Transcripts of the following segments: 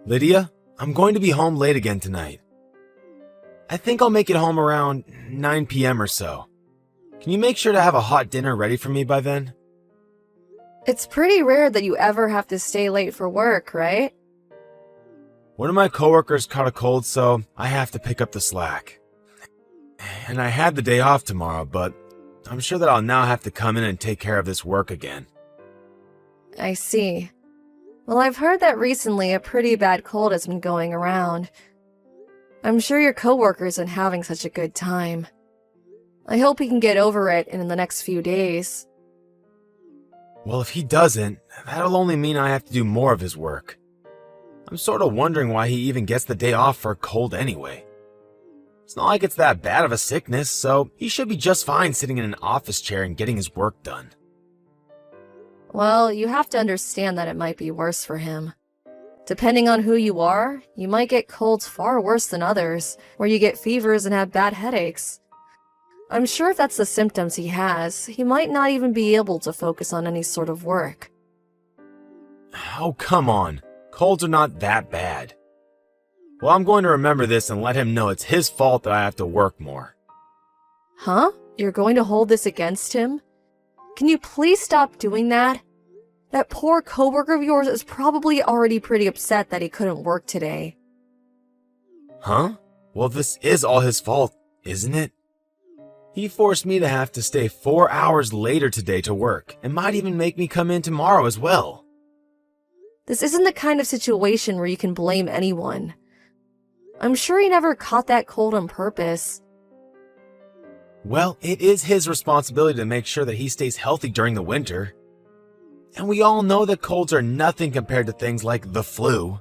Lydia, I'm going to be home late again tonight. I think I'll make it home around 9 p.m. or so. Can you make sure to have a hot dinner ready for me by then? It's pretty rare that you ever have to stay late for work, right? One of my coworkers caught a cold, so I have to pick up the slack. And I had the day off tomorrow, but I'm sure that I'll now have to come in and take care of this work again. I see. Well, I've heard that recently a pretty bad cold has been going around. I'm sure your coworker isn't having such a good time. I hope he can get over it in the next few days. Well, if he doesn't, that'll only mean I have to do more of his work. I'm sort of wondering why he even gets the day off for a cold anyway. It's not like it's that bad of a sickness, so he should be just fine sitting in an office chair and getting his work done. Well, you have to understand that it might be worse for him. Depending on who you are, you might get colds far worse than others, where you get fevers and have bad headaches. I'm sure if that's the symptoms he has, he might not even be able to focus on any sort of work. Oh, come on. Colds are not that bad. Well, I'm going to remember this and let him know it's his fault that I have to work more. Huh? You're going to hold this against him? Can you please stop doing that? That poor coworker of yours is probably already pretty upset that he couldn't work today. Huh? Well, this is all his fault, isn't it? He forced me to have to stay 4 hours later today to work, and might even make me come in tomorrow as well. This isn't the kind of situation where you can blame anyone. I'm sure he never caught that cold on purpose. Well, it is his responsibility to make sure that he stays healthy during the winter. And we all know that colds are nothing compared to things like the flu.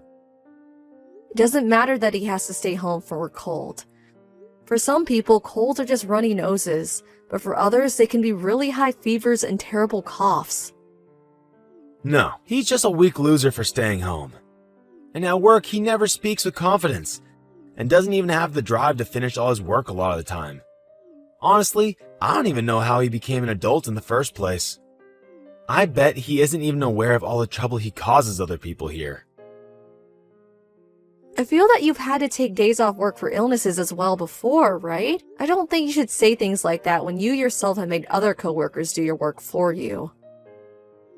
It doesn't matter that he has to stay home for a cold. For some people, colds are just runny noses, but for others, they can be really high fevers and terrible coughs. No, he's just a weak loser for staying home. And at work, he never speaks with confidence, and doesn't even have the drive to finish all his work a lot of the time. Honestly, I don't even know how he became an adult in the first place. I bet he isn't even aware of all the trouble he causes other people here. I feel that you've had to take days off work for illnesses as well before, right? I don't think you should say things like that when you yourself have made other coworkers do your work for you.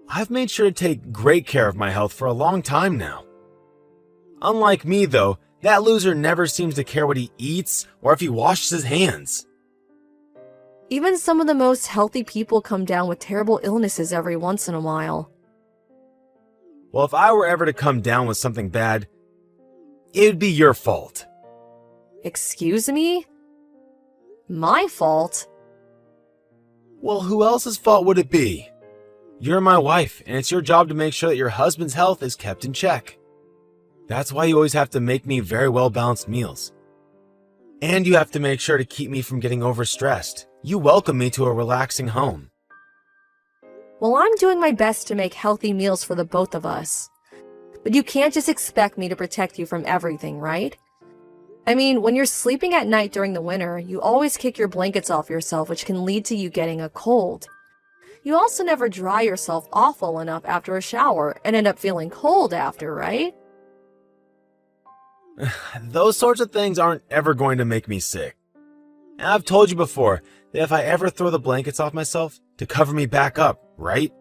I've made sure to take great care of my health for a long time now. Unlike me, though, that loser never seems to care what he eats or if he washes his hands. Even some of the most healthy people come down with terrible illnesses every once in a while. Well, if I were ever to come down with something bad, it would be your fault. Excuse me? My fault? Well, who else's fault would it be? You're my wife, and it's your job to make sure that your husband's health is kept in check. That's why you always have to make me very well-balanced meals. And you have to make sure to keep me from getting overstressed. You welcome me to a relaxing home. Well, I'm doing my best to make healthy meals for the both of us. But you can't just expect me to protect you from everything, right? I mean, when you're sleeping at night during the winter, you always kick your blankets off yourself, which can lead to you getting a cold. You also never dry yourself awful enough after a shower and end up feeling cold after, right? Those sorts of things aren't ever going to make me sick. And I've told you before that if I ever throw the blankets off myself, to cover me back up, right?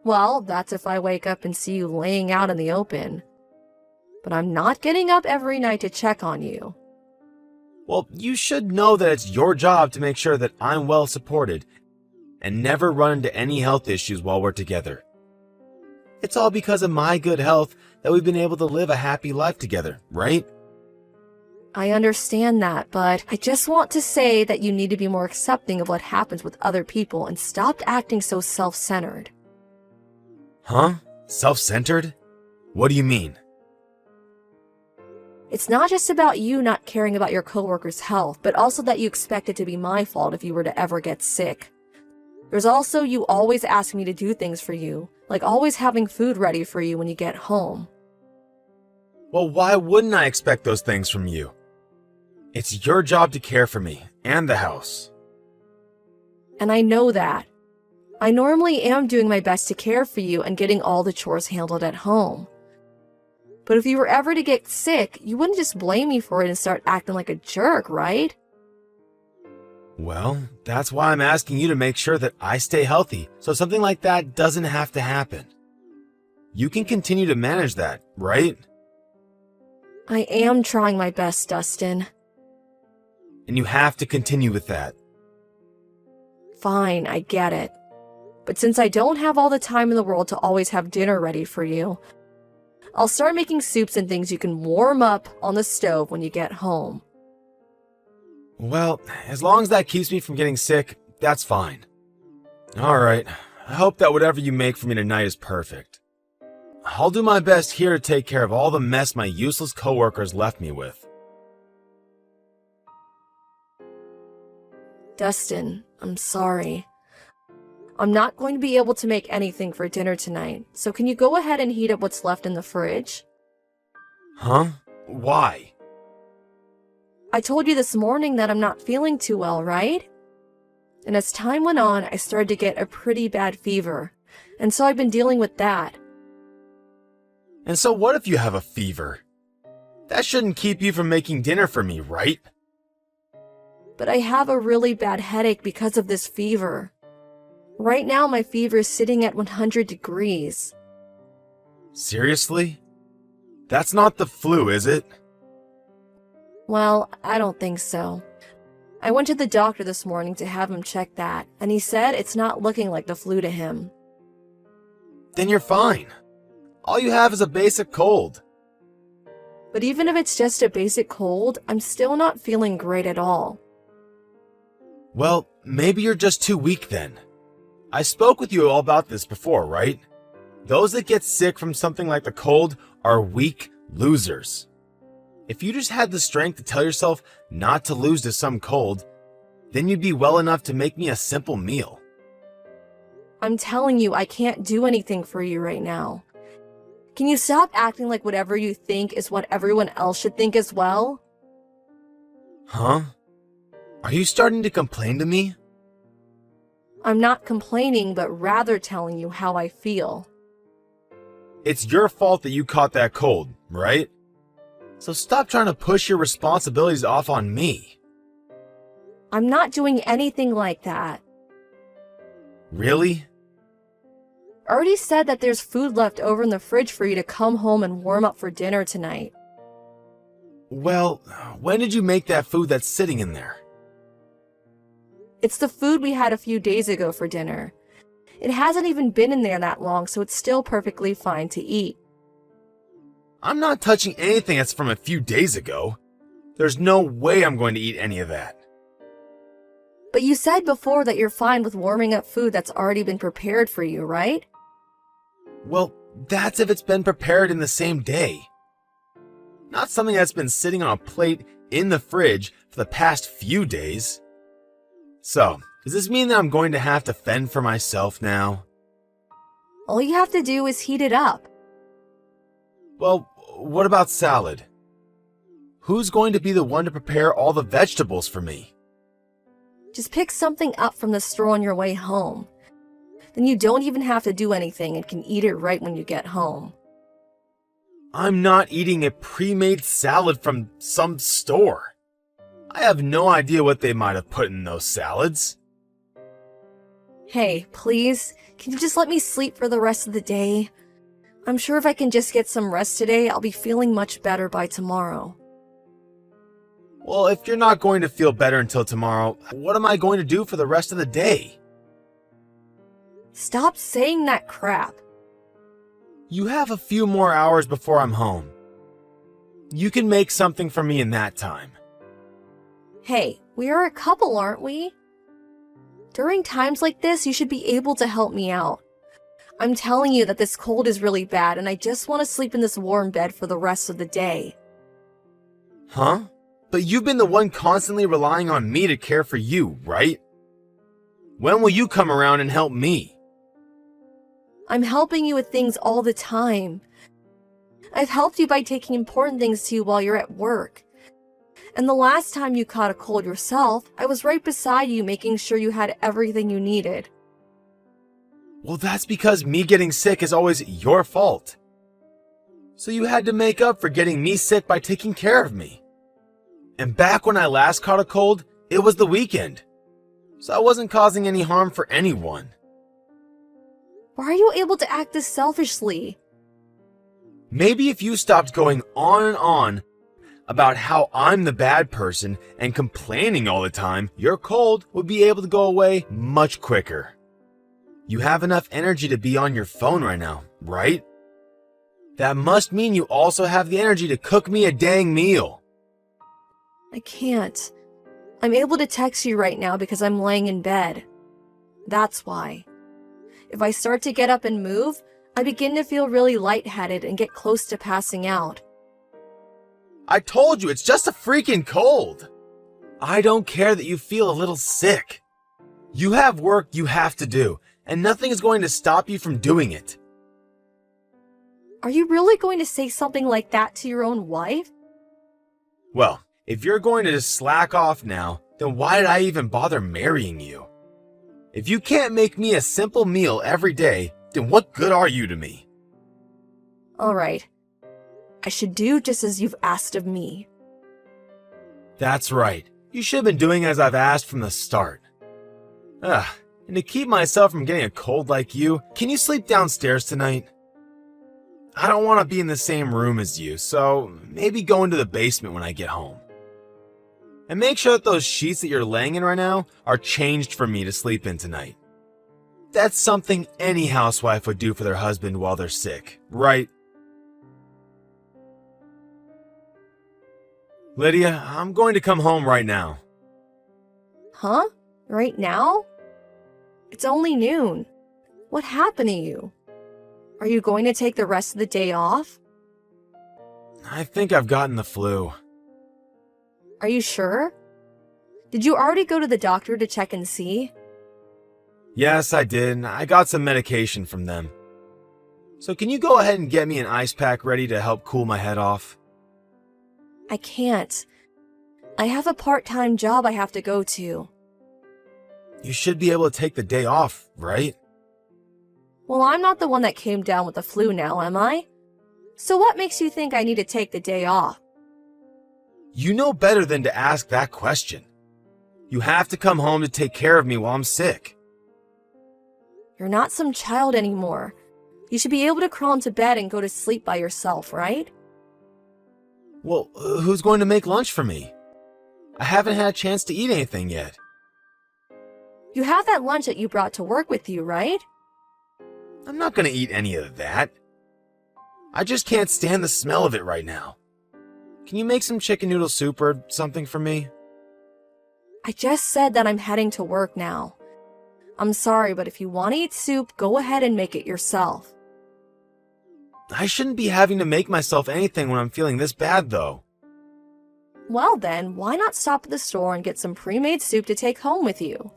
Well, that's if I wake up and see you laying out in the open. But I'm not getting up every night to check on you. Well, you should know that it's your job to make sure that I'm well supported and never run into any health issues while we're together. It's all because of my good health that we've been able to live a happy life together, right? I understand that, but I just want to say that you need to be more accepting of what happens with other people and stop acting so self-centered. Huh? Self-centered? What do you mean? It's not just about you not caring about your coworker's health, but also that you expect it to be my fault if you were to ever get sick. There's also you always asking me to do things for you, like always having food ready for you when you get home. Well, why wouldn't I expect those things from you? It's your job to care for me and the house. And I know that. I normally am doing my best to care for you and getting all the chores handled at home. But if you were ever to get sick, you wouldn't just blame me for it and start acting like a jerk, right? Well, that's why I'm asking you to make sure that I stay healthy, so something like that doesn't have to happen. You can continue to manage that, right? I am trying my best, Dustin. And you have to continue with that. Fine, I get it. But since I don't have all the time in the world to always have dinner ready for you, I'll start making soups and things you can warm up on the stove when you get home. Well, as long as that keeps me from getting sick, that's fine. Alright, I hope that whatever you make for me tonight is perfect. I'll do my best here to take care of all the mess my useless coworkers left me with. Dustin, I'm sorry. I'm not going to be able to make anything for dinner tonight, so can you go ahead and heat up what's left in the fridge? Huh? Why? I told you this morning that I'm not feeling too well, right? And as time went on, I started to get a pretty bad fever, and so I've been dealing with that. And so what if you have a fever? That shouldn't keep you from making dinner for me, right? But I have a really bad headache because of this fever. Right now, my fever is sitting at 100 degrees. Seriously? That's not the flu, is it? Well, I don't think so. I went to the doctor this morning to have him check that, and he said it's not looking like the flu to him. Then you're fine. All you have is a basic cold. But even if it's just a basic cold, I'm still not feeling great at all. Well, maybe you're just too weak then. I spoke with you all about this before, right? Those that get sick from something like the cold are weak losers. If you just had the strength to tell yourself not to lose to some cold, then you'd be well enough to make me a simple meal. I'm telling you, I can't do anything for you right now. Can you stop acting like whatever you think is what everyone else should think as well? Huh? Are you starting to complain to me? I'm not complaining, but rather telling you how I feel. It's your fault that you caught that cold, right? So stop trying to push your responsibilities off on me. I'm not doing anything like that. Really? I already said that there's food left over in the fridge for you to come home and warm up for dinner tonight. Well, when did you make that food that's sitting in there? It's the food we had a few days ago for dinner. It hasn't even been in there that long, so it's still perfectly fine to eat. I'm not touching anything that's from a few days ago. There's no way I'm going to eat any of that. But you said before that you're fine with warming up food that's already been prepared for you, right? Well, that's if it's been prepared in the same day. Not something that's been sitting on a plate in the fridge for the past few days. So, does this mean that I'm going to have to fend for myself now? All you have to do is heat it up. Well, what about salad? Who's going to be the one to prepare all the vegetables for me? Just pick something up from the store on your way home. Then you don't even have to do anything and can eat it right when you get home. I'm not eating a pre-made salad from some store. I have no idea what they might have put in those salads. Hey, please, can you just let me sleep for the rest of the day? I'm sure if I can just get some rest today, I'll be feeling much better by tomorrow. Well, if you're not going to feel better until tomorrow, what am I going to do for the rest of the day? Stop saying that crap. You have a few more hours before I'm home. You can make something for me in that time. Hey, we are a couple, aren't we? During times like this, you should be able to help me out. I'm telling you that this cold is really bad and I just want to sleep in this warm bed for the rest of the day. Huh? But you've been the one constantly relying on me to care for you, right? When will you come around and help me? I'm helping you with things all the time. I've helped you by taking important things to you while you're at work. And the last time you caught a cold yourself, I was right beside you making sure you had everything you needed. Well, that's because me getting sick is always your fault. So you had to make up for getting me sick by taking care of me. And back when I last caught a cold, it was the weekend. So I wasn't causing any harm for anyone. Why are you able to act this selfishly? Maybe if you stopped going on and on about how I'm the bad person and complaining all the time, your cold would be able to go away much quicker. You have enough energy to be on your phone right now, right? That must mean you also have the energy to cook me a dang meal. I can't. I'm able to text you right now because I'm laying in bed. That's why. If I start to get up and move, I begin to feel really lightheaded and get close to passing out. I told you, it's just a freaking cold. I don't care that you feel a little sick. You have work you have to do, and nothing is going to stop you from doing it. Are you really going to say something like that to your own wife? Well, if you're going to just slack off now, then why did I even bother marrying you? If you can't make me a simple meal every day, then what good are you to me? Alright. I should do just as you've asked of me. That's right. You should have been doing as I've asked from the start. And to keep myself from getting a cold like you, can you sleep downstairs tonight? I don't want to be in the same room as you, so maybe go into the basement when I get home. And make sure that those sheets that you're laying in right now are changed for me to sleep in tonight. That's something any housewife would do for their husband while they're sick, right? Lydia, I'm going to come home right now. Huh? Right now? It's only noon. What happened to you? Are you going to take the rest of the day off? I think I've gotten the flu. Are you sure? Did you already go to the doctor to check and see? Yes, I did. I got some medication from them. So can you go ahead and get me an ice pack ready to help cool my head off? I can't. I have a part-time job I have to go to. You should be able to take the day off, right? Well, I'm not the one that came down with the flu now, am I? So what makes you think I need to take the day off? You know better than to ask that question. You have to come home to take care of me while I'm sick. You're not some child anymore. You should be able to crawl into bed and go to sleep by yourself, right? Well, who's going to make lunch for me? I haven't had a chance to eat anything yet. You have that lunch that you brought to work with you, right? I'm not going to eat any of that. I just can't stand the smell of it right now. Can you make some chicken noodle soup or something for me? I just said that I'm heading to work now. I'm sorry, but if you want to eat soup, go ahead and make it yourself. I shouldn't be having to make myself anything when I'm feeling this bad, though. Well then, why not stop at the store and get some pre-made soup to take home with you?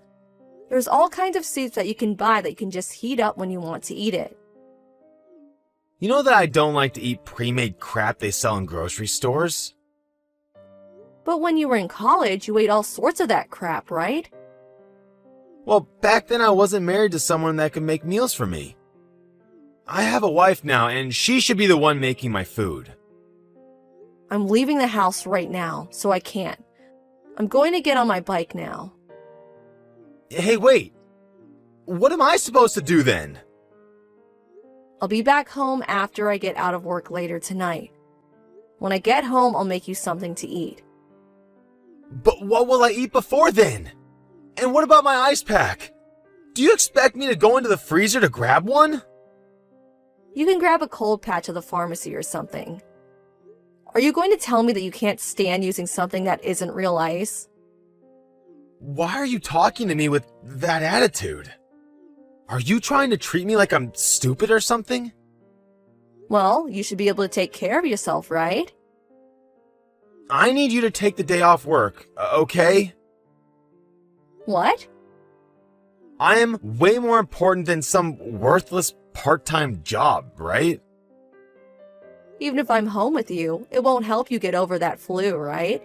There's all kinds of soups that you can buy that you can just heat up when you want to eat it. You know that I don't like to eat pre-made crap they sell in grocery stores? But when you were in college, you ate all sorts of that crap, right? Well, back then I wasn't married to someone that could make meals for me. I have a wife now, and she should be the one making my food. I'm leaving the house right now, so I can't. I'm going to get on my bike now. Hey, wait. What am I supposed to do then? I'll be back home after I get out of work later tonight. When I get home, I'll make you something to eat. But what will I eat before then? And what about my ice pack? Do you expect me to go into the freezer to grab one? You can grab a cold patch at the pharmacy or something. Are you going to tell me that you can't stand using something that isn't real ice? Why are you talking to me with that attitude? Are you trying to treat me like I'm stupid or something? Well, you should be able to take care of yourself, right? I need you to take the day off work, okay? What? I am way more important than some worthless part-time job, right? Even if I'm home with you, it won't help you get over that flu, right?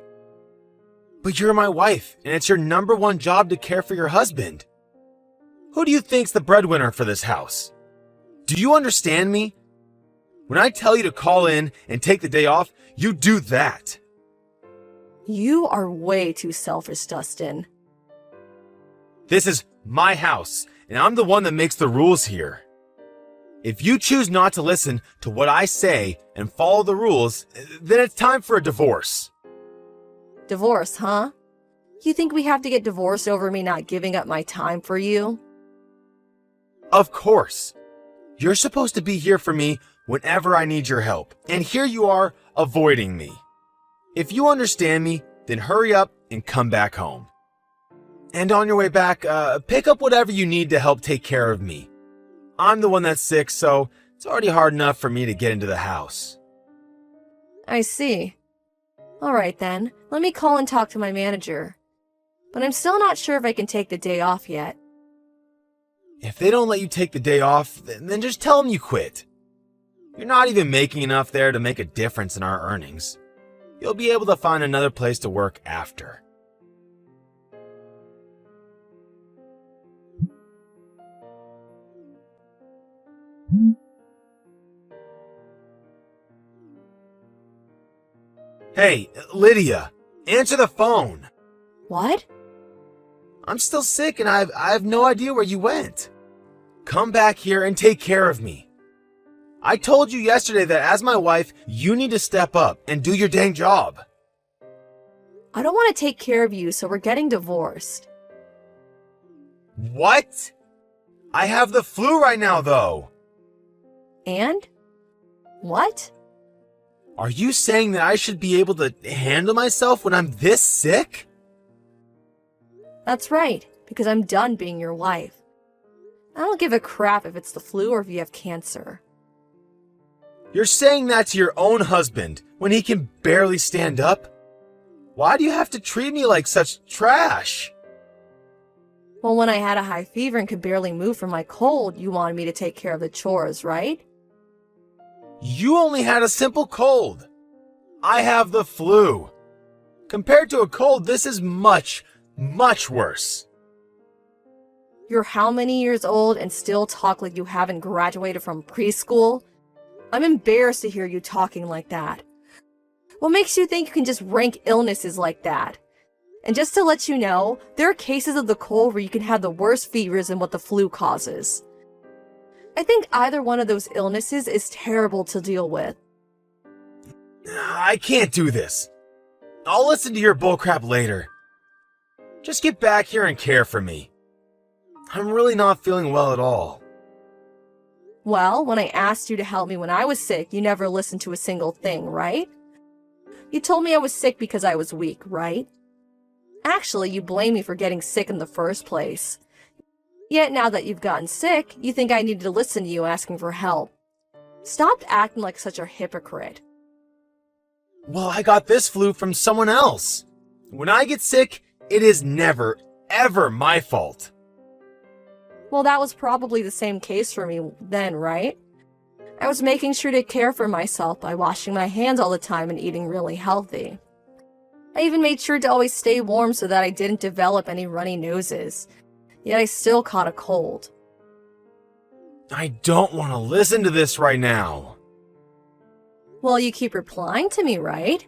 But you're my wife, and it's your number one job to care for your husband. Who do you think's the breadwinner for this house? Do you understand me? When I tell you to call in and take the day off, you do that. You are way too selfish, Dustin. This is my house, and I'm the one that makes the rules here. If you choose not to listen to what I say and follow the rules, then it's time for a divorce. Divorce, huh? You think we have to get divorced over me not giving up my time for you? Of course. You're supposed to be here for me whenever I need your help, and here you are avoiding me. If you understand me, then hurry up and come back home. And on your way back, pick up whatever you need to help take care of me. I'm the one that's sick, so it's already hard enough for me to get into the house. I see. Alright then, let me call and talk to my manager. But I'm still not sure if I can take the day off yet. If they don't let you take the day off, then just tell them you quit. You're not even making enough there to make a difference in our earnings. You'll be able to find another place to work after. Hey, Lydia, answer the phone. What? I'm still sick and I have no idea where you went. Come back here and take care of me. I told you yesterday that as my wife, you need to step up and do your dang job. I don't want to take care of you, so we're getting divorced. What? I have the flu right now, though. And? What? Are you saying that I should be able to handle myself when I'm this sick? That's right, because I'm done being your wife. I don't give a crap if it's the flu or if you have cancer. You're saying that to your own husband when he can barely stand up? Why do you have to treat me like such trash? Well, when I had a high fever and could barely move from my cold, you wanted me to take care of the chores, right? You only had a simple cold. I have the flu. Compared to a cold, this is much, much worse. You're how many years old and still talk like you haven't graduated from preschool? I'm embarrassed to hear you talking like that. What makes you think you can just rank illnesses like that? And just to let you know, there are cases of the cold where you can have the worst fevers than what the flu causes. I think either one of those illnesses is terrible to deal with. I can't do this. I'll listen to your bullcrap later. Just get back here and care for me. I'm really not feeling well at all. Well, when I asked you to help me when I was sick, you never listened to a single thing, right? You told me I was sick because I was weak, right? Actually, you blame me for getting sick in the first place. Yet now that you've gotten sick, you think I needed to listen to you asking for help. Stop acting like such a hypocrite. Well, I got this flu from someone else. When I get sick, it is never, ever my fault. Well, that was probably the same case for me then, right? I was making sure to care for myself by washing my hands all the time and eating really healthy. I even made sure to always stay warm so that I didn't develop any runny noses. Yet I still caught a cold. I don't want to listen to this right now. Well, you keep replying to me, right?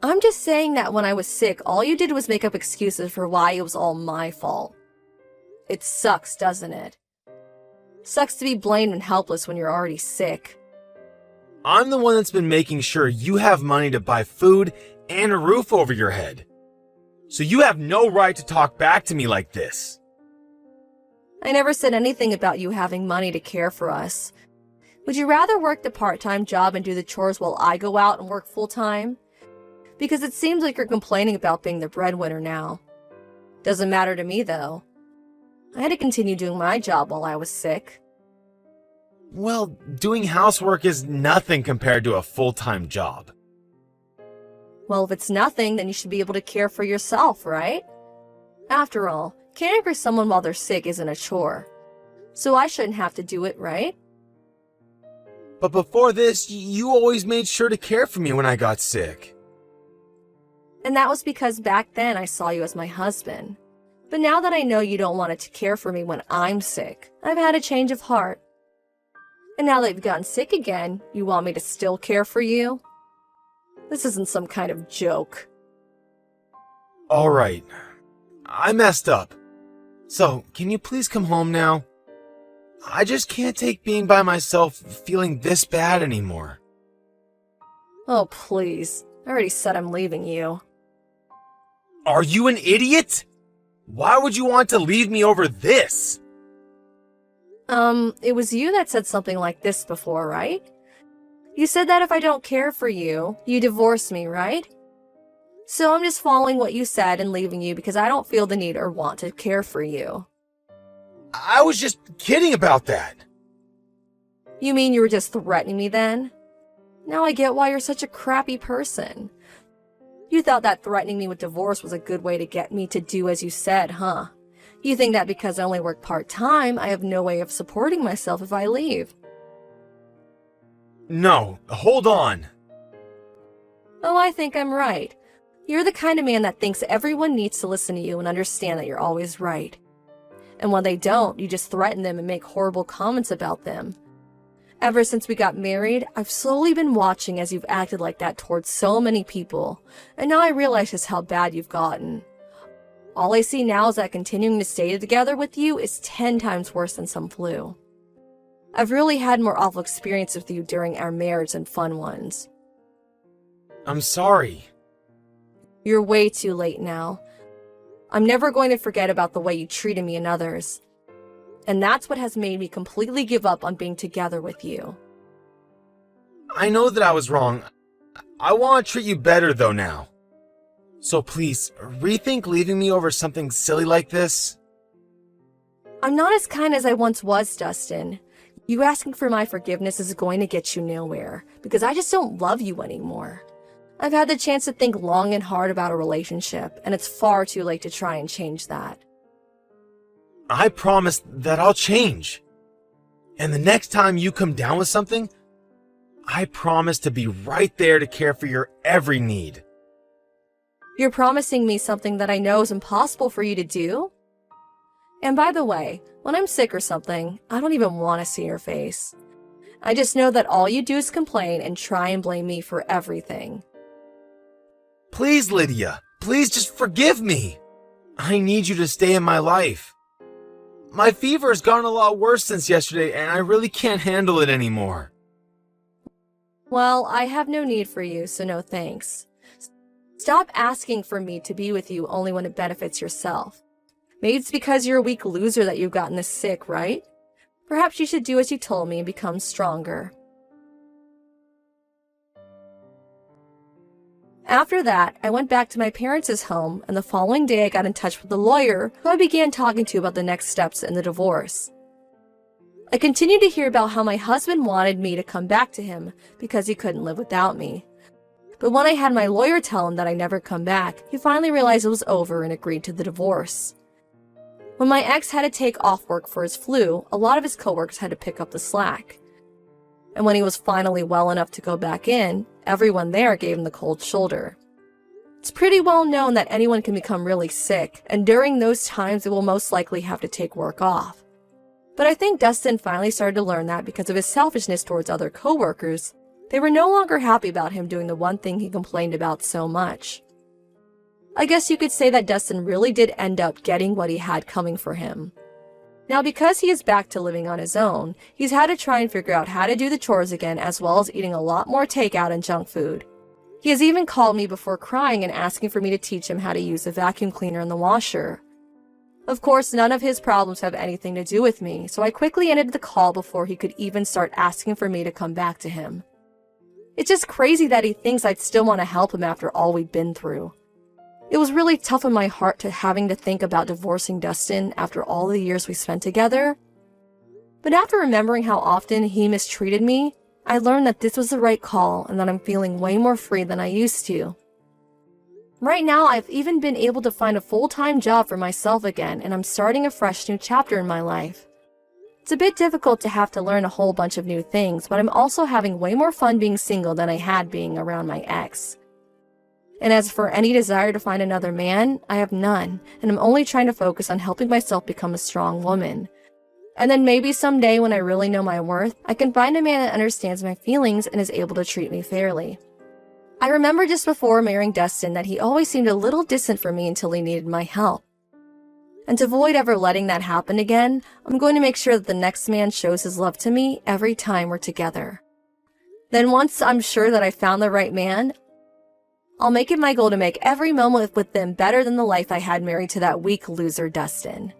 I'm just saying that when I was sick, all you did was make up excuses for why it was all my fault. It sucks, doesn't it? Sucks to be blamed and helpless when you're already sick. I'm the one that's been making sure you have money to buy food and a roof over your head. So you have no right to talk back to me like this. I never said anything about you having money to care for us. Would you rather work the part-time job and do the chores while I go out and work full-time? Because it seems like you're complaining about being the breadwinner now. Doesn't matter to me, though. I had to continue doing my job while I was sick. Well, doing housework is nothing compared to a full-time job. Well, if it's nothing, then you should be able to care for yourself, right? After all, caring for someone while they're sick isn't a chore. So I shouldn't have to do it, right? But before this, you always made sure to care for me when I got sick. And that was because back then I saw you as my husband. But now that I know you don't want to care for me when I'm sick, I've had a change of heart. And now that you've gotten sick again, you want me to still care for you? This isn't some kind of joke. Alright, I messed up. So, can you please come home now? I just can't take being by myself feeling this bad anymore. Oh, please. I already said I'm leaving you. Are you an idiot? Why would you want to leave me over this? It was you that said something like this before, right? You said that if I don't care for you, you divorce me, right? So I'm just following what you said and leaving you because I don't feel the need or want to care for you. I was just kidding about that. You mean you were just threatening me then? Now I get why you're such a crappy person. You thought that threatening me with divorce was a good way to get me to do as you said, huh? You think that because I only work part-time, I have no way of supporting myself if I leave. No, hold on. Oh, I think I'm right. You're the kind of man that thinks everyone needs to listen to you and understand that you're always right. And when they don't, you just threaten them and make horrible comments about them. Ever since we got married, I've slowly been watching as you've acted like that towards so many people, and now I realize just how bad you've gotten. All I see now is that continuing to stay together with you is 10 times worse than some flu. I've really had more awful experiences with you during our marriage than fun ones. I'm sorry. You're way too late now. I'm never going to forget about the way you treated me and others. And that's what has made me completely give up on being together with you. I know that I was wrong. I want to treat you better though now. So please, rethink leaving me over something silly like this. I'm not as kind as I once was, Dustin. You asking for my forgiveness is going to get you nowhere, because I just don't love you anymore. I've had the chance to think long and hard about a relationship, and it's far too late to try and change that. I promise that I'll change. And the next time you come down with something, I promise to be right there to care for your every need. You're promising me something that I know is impossible for you to do? And by the way, when I'm sick or something, I don't even want to see your face. I just know that all you do is complain and try and blame me for everything. Please, Lydia, please just forgive me. I need you to stay in my life. My fever has gotten a lot worse since yesterday, and I really can't handle it anymore. Well, I have no need for you, so no thanks. Stop asking for me to be with you only when it benefits yourself. Maybe it's because you're a weak loser that you've gotten this sick, right? Perhaps you should do as you told me and become stronger. After that, I went back to my parents' home, and the following day I got in touch with the lawyer who I began talking to about the next steps in the divorce. I continued to hear about how my husband wanted me to come back to him because he couldn't live without me. But when I had my lawyer tell him that I'd never come back, he finally realized it was over and agreed to the divorce. When my ex had to take off work for his flu, a lot of his coworkers had to pick up the slack. And when he was finally well enough to go back in, everyone there gave him the cold shoulder. It's pretty well known that anyone can become really sick, and during those times they will most likely have to take work off. But I think Dustin finally started to learn that because of his selfishness towards other coworkers, they were no longer happy about him doing the one thing he complained about so much. I guess you could say that Dustin really did end up getting what he had coming for him. Now, because he is back to living on his own, he's had to try and figure out how to do the chores again, as well as eating a lot more takeout and junk food. He has even called me before crying and asking for me to teach him how to use the vacuum cleaner and the washer. Of course, none of his problems have anything to do with me, so I quickly ended the call before he could even start asking for me to come back to him. It's just crazy that he thinks I'd still want to help him after all we've been through. It was really tough in my heart to having to think about divorcing Dustin after all the years we spent together. But after remembering how often he mistreated me, I learned that this was the right call and that I'm feeling way more free than I used to. Right now, I've even been able to find a full-time job for myself again, and I'm starting a fresh new chapter in my life. It's a bit difficult to have to learn a whole bunch of new things, but I'm also having way more fun being single than I had being around my ex. And as for any desire to find another man, I have none, and I'm only trying to focus on helping myself become a strong woman. And then maybe someday when I really know my worth, I can find a man that understands my feelings and is able to treat me fairly. I remember just before marrying Dustin that he always seemed a little distant from me until he needed my help. And to avoid ever letting that happen again, I'm going to make sure that the next man shows his love to me every time we're together. Then once I'm sure that I found the right man, I'll make it my goal to make every moment with them better than the life I had married to that weak loser Dustin.